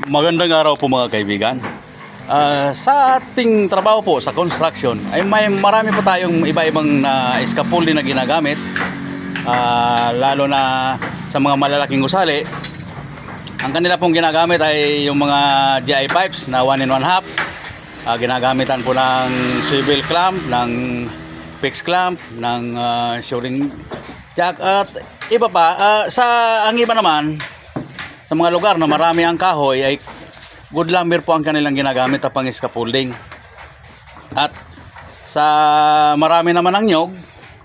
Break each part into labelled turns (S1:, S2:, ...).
S1: Magandang araw po mga kaibigan. Sa ating trabaho po sa construction ay marami po tayong iba-ibang scaffolding na ginagamit, lalo na sa mga malalaking gusali. Ang kanila pong ginagamit ay yung mga GI pipes na 1 and 1/2. Ginagamitan po ng swivel clamp, ng fixed clamp, ng shoring jack at iba pa. Ang iba naman sa mga lugar na marami ang kahoy ay good lumber po ang kanilang ginagamit na pang scaffolding. At sa marami naman ang nyog,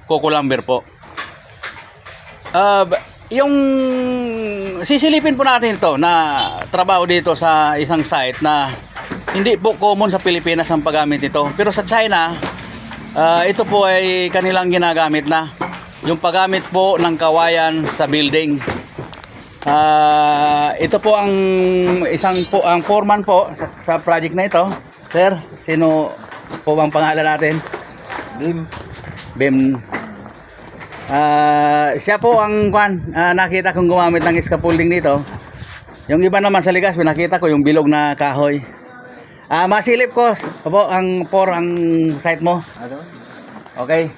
S1: coco lumber po. Yung sisilipin po natin ito na trabaho dito sa isang site na hindi po common sa Pilipinas ang paggamit nito. Pero sa China, ito po ay kanilang ginagamit na. Yung paggamit po ng kawayan sa building. Ito po ang ang foreman po sa project na ito. Sir, sino po bang pangalan natin? Bim. Siya po ang nakita kong gumamit ng scaffolding dito. Yung iba naman sa ligas, nakita ko yung bilog na kahoy. Masilip ko po ang site mo. Okay.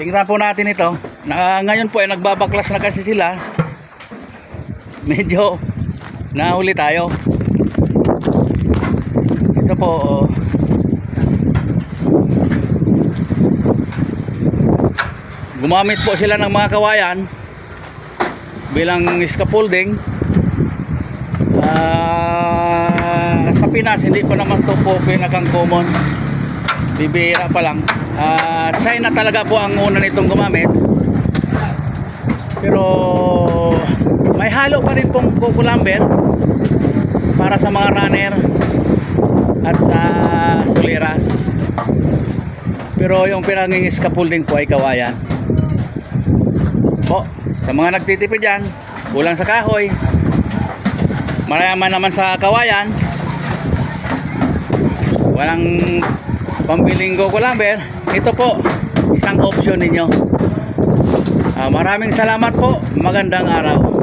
S1: Tingnan po natin ito. Ngayon po ay nagbabaklas na kasi sila. Medyo nahuli tayo. Ito po gumamit po sila ng mga kawayan bilang scaffolding. Sa Pinas hindi pa naman ito po pinakang common, bibihira pa lang. China talaga po ang una nitong gumamit, pero may halo pa rin pong coco lumber para sa mga runner at sa suliras. Pero yung pinanging scaffolding po ay kawayan. Po, sa mga nagtitipid dyan, kulang sa kahoy, mayaman naman sa kawayan, walang pambiling coco lumber, ito po isang option ninyo. Maraming salamat po. Magandang araw.